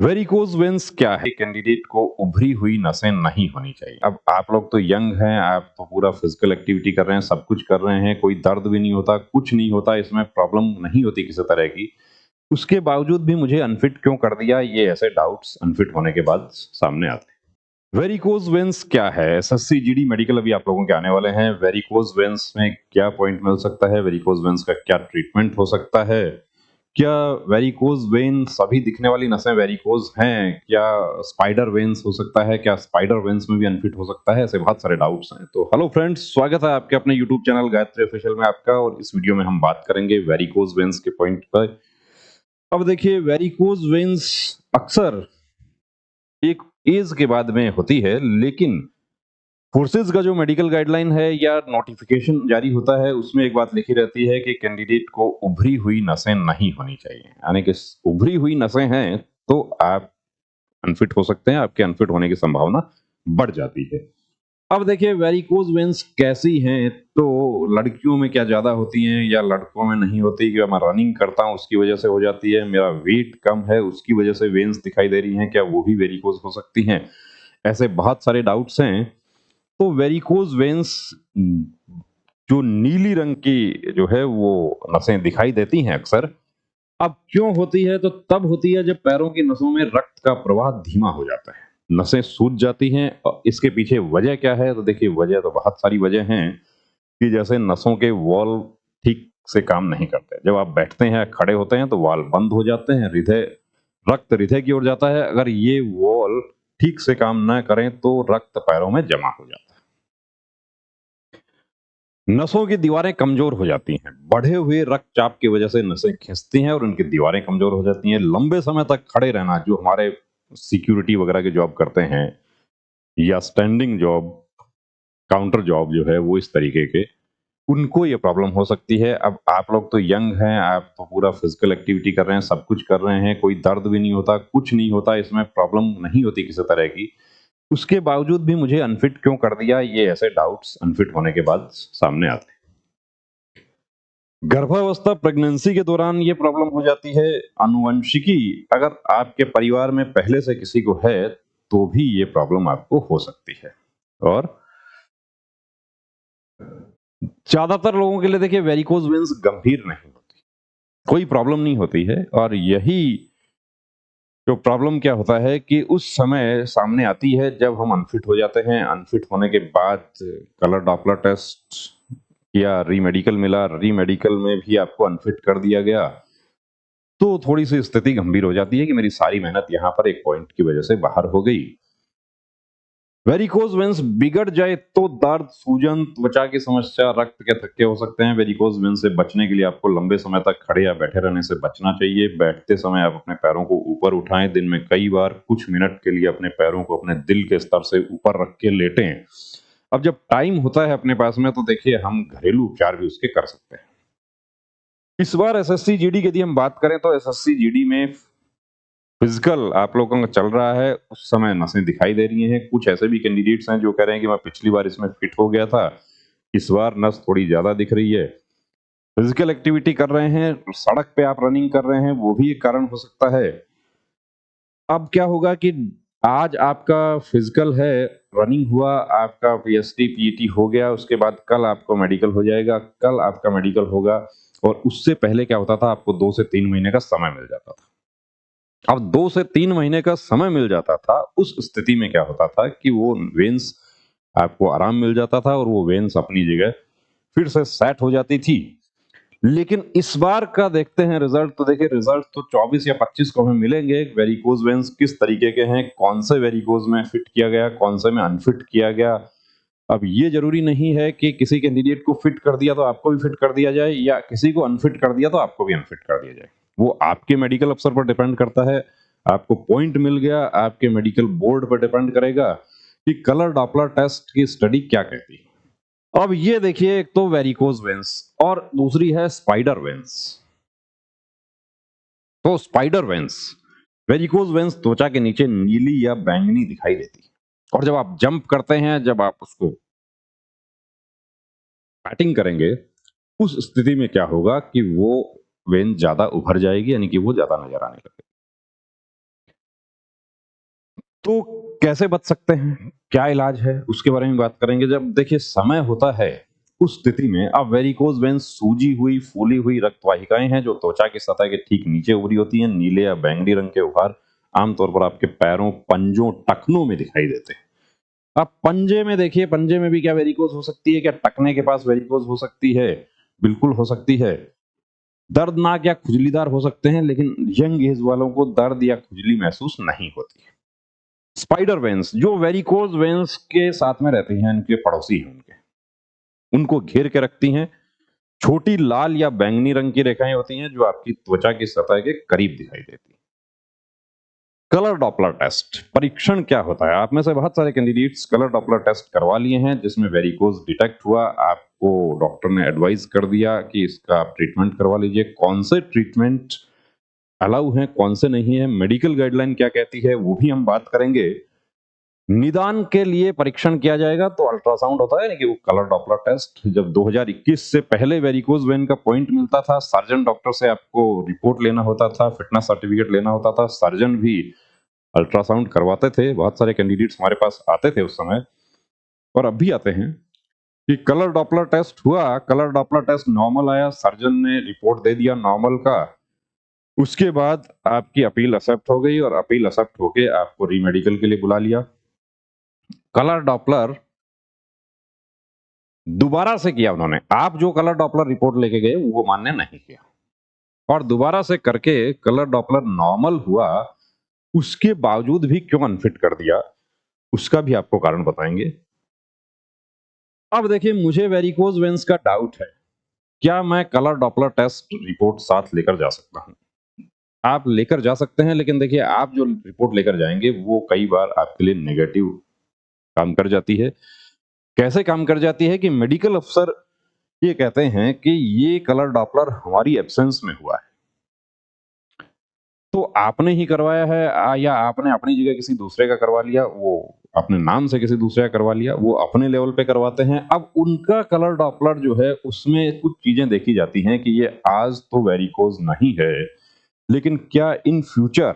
Varicose veins क्या है? Candidate को उभरी हुई नसें नहीं होनी चाहिए। अब आप लोग तो यंग हैं, आप तो पूरा फिजिकल एक्टिविटी कर रहे हैं, सब कुछ कर रहे हैं, कोई दर्द भी नहीं होता, कुछ नहीं होता, इसमें प्रॉब्लम नहीं होती किसी तरह की। उसके बावजूद भी मुझे अनफिट क्यों कर दिया, ये ऐसे डाउट्स अनफिट होने के बाद सामने आते हैं। वेरिकोज वेन्स क्या है? एसएससी जीडी मेडिकल अभी आप लोगों के आने वाले हैं। वेरिकोज वेन्स में क्या पॉइंट मिल सकता है, वेरिकोज वेन्स का क्या ट्रीटमेंट हो सकता है, क्या वेरिकोज वेन सभी दिखने वाली नसें वेरिकोज हैं, क्या स्पाइडर वेन्स हो सकता है, क्या स्पाइडर वेन्स में भी अनफिट हो सकता है, ऐसे बहुत सारे डाउट्स हैं। तो हेलो फ्रेंड्स, स्वागत है आपके अपने यूट्यूब चैनल गायत्री ऑफिशियल में आपका। और इस वीडियो में हम बात करेंगे वेरिकोज वेन्स के पॉइंट पर। अब देखिए, वेरिकोज वेन्स अक्सर एक एज के बाद में होती है, लेकिन फोर्सेज का जो मेडिकल गाइडलाइन है या नोटिफिकेशन जारी होता है, उसमें एक बात लिखी रहती है कि कैंडिडेट को उभरी हुई नसें नहीं होनी चाहिए। यानी कि उभरी हुई नसें हैं तो आप अनफिट हो सकते हैं, आपके अनफिट होने की संभावना बढ़ जाती है। अब देखिए, वेरिकोज वेन्स कैसी हैं? तो लड़कियों में क्या ज्यादा होती हैं या लड़कों में नहीं होती? कि मैं रनिंग करता हूं उसकी वजह से हो जाती है, मेरा वेट कम है उसकी वजह से वेन्स दिखाई दे रही हैं, क्या वो भी वेरिकोज हो सकती हैं? ऐसे बहुत सारे डाउट्स हैं। तो वेरिकोज वेन्स जो नीली रंग की जो है वो नसें दिखाई देती हैं अक्सर। अब क्यों होती है? तो तब होती है जब पैरों की नसों में रक्त का प्रवाह धीमा हो जाता है, नसें सूज जाती हैं। और इसके पीछे वजह क्या है? तो देखिए, वजह तो बहुत सारी वजह हैं। कि जैसे नसों के वॉल्व ठीक से काम नहीं करते, जब आप बैठते हैं खड़े होते हैं तो वाल्व बंद हो जाते हैं, हृदय रक्त हृदय की ओर जाता है। अगर ये वॉल्व ठीक से काम न करें तो रक्त पैरों में जमा हो जाता है। नसों की दीवारें कमजोर हो जाती हैं, बढ़े हुए रक्तचाप की वजह से नसें खिंचती हैं और उनकी दीवारें कमजोर हो जाती हैं। लंबे समय तक खड़े रहना, जो हमारे सिक्योरिटी वगैरह के जॉब करते हैं या स्टैंडिंग जॉब, काउंटर जॉब जो है वो इस तरीके के, उनको ये प्रॉब्लम हो सकती है। अब आप लोग तो यंग हैं, आप तो पूरा फिजिकल एक्टिविटी कर रहे हैं, सब कुछ कर रहे हैं, कोई दर्द भी नहीं होता, कुछ नहीं होता, इसमें प्रॉब्लम नहीं होती किसी तरह की। उसके बावजूद भी मुझे अनफिट क्यों कर दिया, ये ऐसे डाउट्स अनफिट होने के बाद सामने आते हैं। गर्भावस्था प्रेगनेंसी के दौरान ये प्रॉब्लम हो जाती है। आनुवंशिकी अगर आपके परिवार में पहले से किसी को है तो भी ये प्रॉब्लम आपको हो सकती है। और ज्यादातर लोगों के लिए देखिए, वेरिकोज वेन्स गंभीर नहीं होती, कोई प्रॉब्लम नहीं होती है। और यही जो प्रॉब्लम क्या होता है कि उस समय सामने आती है जब हम अनफिट हो जाते हैं। अनफिट होने के बाद कलर डॉपलर टेस्ट या रीमेडिकल मिला, रीमेडिकल में भी आपको अनफिट कर दिया गया, तो थोड़ी सी स्थिति गंभीर हो जाती है कि मेरी सारी मेहनत यहाँ पर एक पॉइंट की वजह से बाहर हो गई। वेरिकोज वेन्स बिगड़ जाए तो दर्द, सूजन, त्वचा की समस्या, रक्त के थक्के हो सकते हैं। वेरिकोज वेन्स से बचने के लिए आपको लंबे समय तक खड़े या बैठे रहने से बचना चाहिए। बैठते समय आप अपने पैरों को ऊपर उठाएं, दिन में कई बार कुछ मिनट के लिए अपने पैरों को अपने दिल के स्तर से ऊपर रख के लेटें। अब जब टाइम होता है अपने पास में तो देखिए, हम घरेलू उपचार भी उसके कर सकते हैं। इस बार एसएससी जीडी की यदि हम बात करें तो एसएससी जीडी में फिजिकल आप लोगों का चल रहा है, उस समय नसें दिखाई दे रही हैं। कुछ ऐसे भी कैंडिडेट्स हैं जो कह रहे हैं कि मैं पिछली बार इसमें फिट हो गया था, इस बार नस थोड़ी ज्यादा दिख रही है। फिजिकल एक्टिविटी कर रहे हैं, सड़क पे आप रनिंग कर रहे हैं, वो भी एक कारण हो सकता है। अब क्या होगा कि आज आपका फिजिकल है, रनिंग हुआ, आपका पीएसटी पीईटी हो गया, उसके बाद कल आपको मेडिकल हो जाएगा, कल आपका मेडिकल होगा। और उससे पहले क्या होता था, आपको 2 से 3 महीने का समय मिल जाता था। अब 2 से 3 महीने का समय मिल जाता था, उस स्थिति में क्या होता था कि वो वेन्स आपको आराम मिल जाता था और वो वेन्स अपनी जगह फिर से सेट हो जाती थी। लेकिन इस बार का देखते हैं रिजल्ट। तो देखिए, रिजल्ट तो 24 या 25 को हमें मिलेंगे। वेरिकोज वेन्स किस तरीके के हैं, कौन से वेरिकोज में फिट किया गया, कौन से में अनफिट किया गया। अब ये जरूरी नहीं है कि किसी कैंडिडेट को फिट कर दिया तो आपको भी फिट कर दिया जाए, या किसी को अनफिट कर दिया तो आपको भी अनफिट कर दिया जाए। वो आपके मेडिकल अफसर पर डिपेंड करता है। आपको पॉइंट मिल गया, आपके मेडिकल बोर्ड पर डिपेंड करेगा कि कलर डॉपलर टेस्ट की स्टडी क्या कहती है। अब ये देखिए, एक तो वेरिकोज वेन्स और दूसरी है स्पाइडर वेन्स। तो स्पाइडर वेन्स, वेरिकोज वेन्स त्वचा के नीचे नीली या बैंगनी दिखाई देती है, और जब आप जंप करते हैं, जब आप उसको बैटिंग करेंगे, उस स्थिति में क्या होगा कि वो वेन ज्यादा उभर जाएगी, यानी कि वो ज्यादा नजर आने लगेगी। तो कैसे बच सकते हैं, क्या इलाज है, उसके बारे में बात करेंगे। जब देखिए समय होता है, उस स्थिति में अब वेरिकोज वेन्स सूजी हुई फूली हुई रक्त वाहिकाएं हैं जो त्वचा की सतह के ठीक नीचे उभरी होती हैं। नीले या बैंगनी रंग के उभार आमतौर पर आपके पैरों, पंजों, टखनों में दिखाई देते हैं। अब पंजे में देखिए, पंजे में भी क्या वेरिकोज हो सकती है, क्या टखने के पास वेरिकोज हो सकती है? बिल्कुल हो सकती है। दर्दनाक या खुजलीदार हो सकते हैं, लेकिन यंग एज वालों को दर्द या खुजली महसूस नहीं होती है। स्पाइडर वेन्स जो वेरिकोज वेन्स के साथ में रहती हैं, इनके पड़ोसी हैं उनको घेर के रखती हैं। छोटी लाल या बैंगनी रंग की रेखाएं होती हैं जो आपकी त्वचा की सतह के करीब दिखाई देती हैं। कलर डॉपलर टेस्ट परीक्षण क्या होता है? आप में से बहुत सारे कैंडिडेट्स कलर डॉपलर टेस्ट करवा लिए हैं जिसमें वेरिकोज डिटेक्ट हुआ। आपको डॉक्टर ने एडवाइस कर दिया कि इसका आप ट्रीटमेंट करवा लीजिए। कौन से ट्रीटमेंट अलाउ हैं, कौन से नहीं है, मेडिकल गाइडलाइन क्या कहती है, वो भी हम बात करेंगे। निदान के लिए परीक्षण किया जाएगा तो अल्ट्रासाउंड होता है, यानी कि वो कलर डॉपलर टेस्ट। जब 2021 से पहले वेरिकोज वेन का पॉइंट मिलता था, सर्जन डॉक्टर से आपको रिपोर्ट लेना होता था, फिटनेस सर्टिफिकेट लेना होता था, सर्जन भी अल्ट्रासाउंड करवाते थे। बहुत सारे कैंडिडेट्स हमारे पास आते थे उस समय, और अब भी आते हैं कि कलर डॉपलर टेस्ट हुआ, कलर डॉपलर टेस्ट नॉर्मल आया, सर्जन ने रिपोर्ट दे दिया नॉर्मल का। उसके बाद आपकी अपील एक्सेप्ट हो गई और अपील एक्सेप्ट होके आपको रीमेडिकल के लिए बुला लिया। कलर डॉपलर दोबारा से किया उन्होंने। आप जो कलर डॉपलर रिपोर्ट लेके गए वो मान्य नहीं किया, और दोबारा से करके कलर डॉपलर नॉर्मल हुआ। उसके बावजूद भी क्यों अनफिट कर दिया, उसका भी आपको कारण बताएंगे। अब देखिए, मुझे वेरिकोज वेन्स का डाउट है, क्या मैं कलर डॉपलर टेस्ट रिपोर्ट साथ लेकर जा सकता हूं? आप लेकर जा सकते हैं, लेकिन देखिए, आप जो रिपोर्ट लेकर जाएंगे वो कई बार आपके लिए नेगेटिव काम कर जाती है। कैसे काम कर जाती है कि मेडिकल अफसर ये कहते हैं कि ये कलर डॉपलर हमारी एब्सेंस में हुआ है, तो आपने ही करवाया है या आपने अपनी जगह किसी दूसरे का करवा लिया, वो अपने नाम से किसी दूसरे का करवा लिया, वो अपने लेवल पे करवाते हैं। अब उनका कलर डॉपलर जो है उसमें कुछ चीजें देखी जाती हैं कि ये आज तो वेरिकोज नहीं है, लेकिन क्या इन फ्यूचर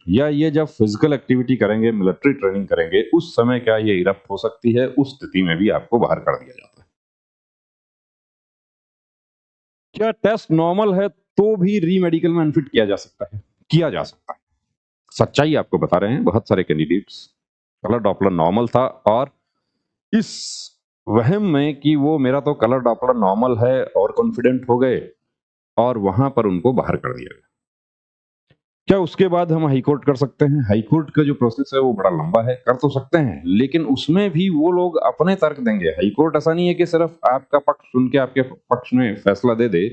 या ये जब फिजिकल एक्टिविटी करेंगे, मिलिट्री ट्रेनिंग करेंगे, उस समय क्या ये इरप्ट हो सकती है? उस स्थिति में भी आपको बाहर कर दिया जाता है। क्या टेस्ट नॉर्मल है तो भी री मेडिकल में अनफिट किया जा सकता है? किया जा सकता है। सच्चाई आपको बता रहे हैं। बहुत सारे कैंडिडेट्स कलर डॉपलर नॉर्मल था, और इस वहम में कि वो मेरा तो कलर डॉपलर नॉर्मल है और कॉन्फिडेंट हो गए, और वहां पर उनको बाहर कर दिया गया। क्या उसके बाद हम हाई कोर्ट कर सकते हैं? हाई कोर्ट का जो प्रोसेस है वो बड़ा लंबा है, कर तो सकते हैं, लेकिन उसमें भी वो लोग अपने तर्क देंगे। हाई कोर्ट ऐसा नहीं है कि सिर्फ आपका पक्ष सुन के आपके पक्ष में फैसला दे दे।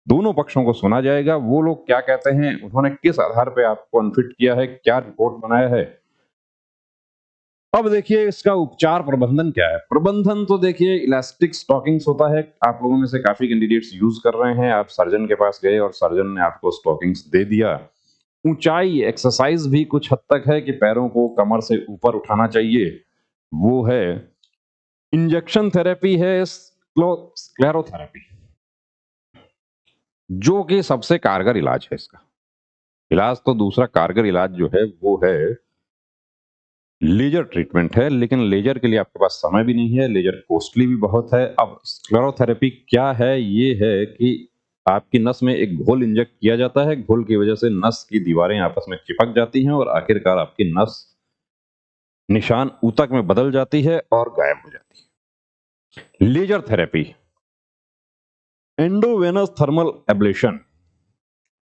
दोनों पक्षों को सुना जाएगा। वो लोग क्या कहते हैं, उन्होंने किस आधार पे आपको अनफिट किया है, क्या रिपोर्ट बनाया है। अब देखिए, इसका उपचार प्रबंधन क्या है? प्रबंधन तो देखिए, इलास्टिक स्टॉकिंग्स होता है। आप लोगों में से काफी कैंडिडेट्स यूज कर रहे हैं। आप सर्जन के पास गए और सर्जन ने आपको स्टॉकिंग्स दे दिया। ऊंचाई एक्सरसाइज भी कुछ हद तक है कि पैरों को कमर से ऊपर उठाना चाहिए, वो है। इंजेक्शन थेरेपी है, स्क्लेरोथेरेपी, जो कि सबसे कारगर इलाज है। इसका इलाज तो दूसरा कारगर इलाज जो है वो है लेजर ट्रीटमेंट है, लेकिन लेजर के लिए आपके पास समय भी नहीं है, लेजर कॉस्टली भी बहुत है। अब स्क्लेरोथेरेपी क्या है? ये है कि आपकी नस में एक घोल इंजेक्ट किया जाता है। घोल की वजह से नस की दीवारें आपस में चिपक जाती हैं और आखिरकार आपकी नस निशान ऊतक में बदल जाती है और गायब हो जाती है। Laser therapy, endovenous thermal ablation,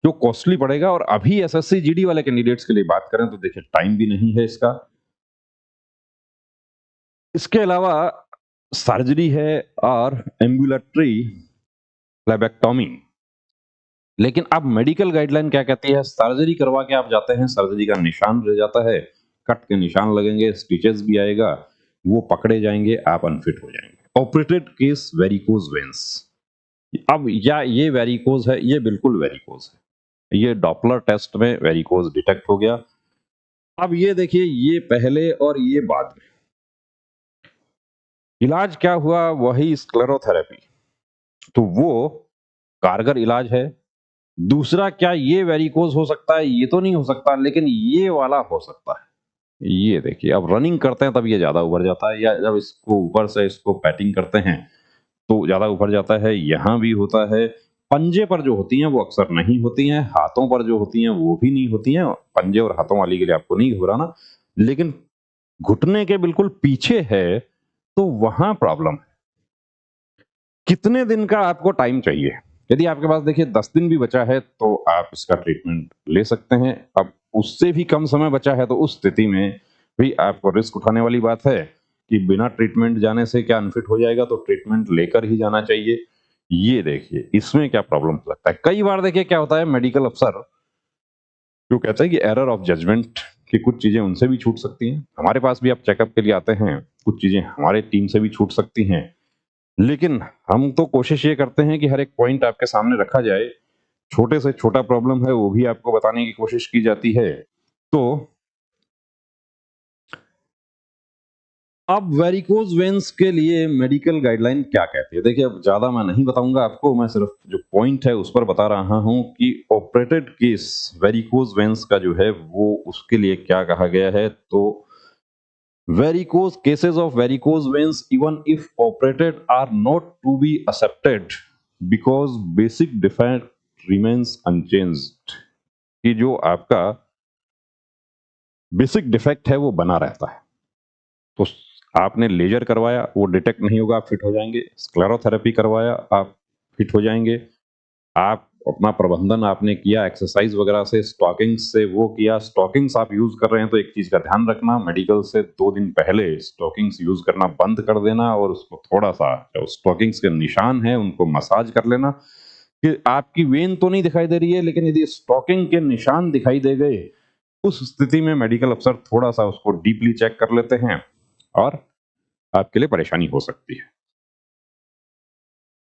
जो कॉस्टली पड़ेगा। और अभी एसएससी जीडी वाले कैंडिडेट्स के लिए बात करें तो देखिए, टाइम भी नहीं है इसका। इसके अलावा सर्जरी है और एम्बुलेटरी फ्लेबेक्टोमी। लेकिन अब मेडिकल गाइडलाइन क्या कहती है? सर्जरी करवा के आप जाते हैं, सर्जरी का निशान रह जाता है, कट के निशान लगेंगे, स्टिचेस भी आएगा, वो पकड़े जाएंगे, आप अनफिट हो जाएंगे। Operated case varicose veins. अब या ये वेरिकोज है, ये बिल्कुल वेरिकोज है, ये डॉपलर टेस्ट में वेरिकोज डिटेक्ट हो गया। अब ये देखिए, ये पहले और ये बाद में इलाज क्या हुआ? वही स्क्लेरोथेरेपी, तो वो कारगर इलाज है। दूसरा, क्या ये वेरिकोज हो सकता है? ये तो नहीं हो सकता, लेकिन ये वाला हो सकता है। ये देखिए, अब रनिंग करते हैं तब ये ज़्यादा उभर जाता है, या जब इसको ऊपर से इसको पैटिंग करते हैं, तो ज़्यादा उभर जाता है। यहाँ भी होता है। पंजे पर जो होती हैं वो अक्सर नहीं होती हैं, हाथों पर जो होती हैं वो भी नहीं होती हैं। पंजे और हाथों वाली के लिए आपको नहीं घबराना, लेकिन घुटने के बिल्कुल पीछे है, तो वहाँ प्रॉब्लम है। कितने दिन का आपको टाइम चाहिए? यदि आपके पास देखिए 10 दिन भी बचा है, तो आप इसका ट्रीटमेंट ले सकते हैं। अब उससे भी कम समय बचा है, तो उस स्थिति में भी आपको रिस्क उठाने वाली बात है कि बिना ट्रीटमेंट जाने से क्या अनफिट हो जाएगा, तो ट्रीटमेंट लेकर ही जाना चाहिए। ये देखिए, इसमें क्या प्रॉब्लम हो सकता है? कई बार देखिए क्या होता है, मेडिकल अफ़सर जो कहते हैं कि एरर ऑफ जजमेंट कि कुछ चीज़ें उनसे भी छूट सकती हैं। हमारे पास भी आप चेकअप के लिए आते हैं, कुछ चीज़ें हमारे टीम से भी छूट सकती हैं। लेकिन हम तो कोशिश ये करते हैं कि हर एक पॉइंट आपके सामने रखा जाए। छोटे से छोटा प्रॉब्लम है, वो भी आपको बताने की कोशिश की जाती है। तो अब वेरिकोज़ वेन्स के लिए मेडिकल गाइडलाइन क्या कहती है? देखिए, अब ज़्यादा मैं नहीं बताऊँगा आपको, मैं सिर्फ़ जो पॉइंट है उस पर बता रहा हूँ कि ऑपरेटेड केस वेरिकोज़ वेन्स का जो है वो उसके लिए क्या कहा गया है। तो varicose cases of varicose veins, even if operated, are not to be accepted because basic defect remains unchanged। कि जो आपका बेसिक डिफेक्ट है वो बना रहता है। तो आपने लेजर करवाया, वो डिटेक्ट नहीं होगा, आप फिट हो जाएंगे। स्क्लेरोथेरेपी करवाया, आप फिट हो जाएंगे। आप अपना प्रबंधन आपने किया एक्सरसाइज वगैरह से, स्टॉकिंग्स से वो किया। स्टॉकिंग्स आप यूज कर रहे हैं तो एक चीज का ध्यान रखना, मेडिकल से 2 दिन पहले स्टॉकिंग्स यूज करना बंद कर देना, और उसको थोड़ा सा जो स्टॉकिंग्स के निशान है उनको मसाज कर लेना। कि आपकी वेन तो नहीं दिखाई दे रही है, लेकिन यदि स्टॉकिंग के निशान दिखाई दे गए, उस स्थिति में मेडिकल अफसर थोड़ा सा उसको डीपली चेक कर लेते हैं, और आपके लिए परेशानी हो सकती है।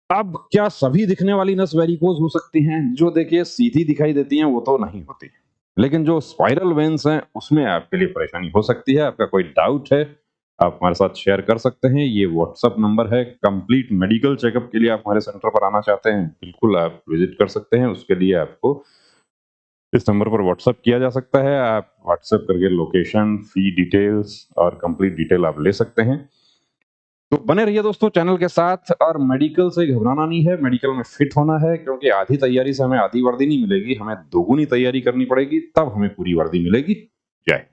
अब क्या सभी दिखने वाली नस वेरिकोज हो सकती हैं? जो देखिए सीधी दिखाई देती हैं वो तो नहीं होती, लेकिन जो स्पाइरल वेन्स हैं उसमें आपके लिए परेशानी हो सकती है। आपका कोई डाउट है, आप हमारे साथ शेयर कर सकते हैं। ये व्हाट्सएप नंबर है। कंप्लीट मेडिकल चेकअप के लिए आप हमारे सेंटर पर आना चाहते हैं, बिल्कुल आप विजिट कर सकते हैं। उसके लिए आपको इस नंबर पर व्हाट्सएप किया जा सकता है। आप व्हाट्सएप करके लोकेशन, फी डिटेल्स और कंप्लीट डिटेल आप ले सकते हैं। तो बने रहिए दोस्तों चैनल के साथ, और मेडिकल से घबराना नहीं है, मेडिकल में फिट होना है, क्योंकि आधी तैयारी से हमें आधी वर्दी नहीं मिलेगी, हमें दोगुनी तैयारी करनी पड़ेगी, तब हमें पूरी वर्दी मिलेगी। जय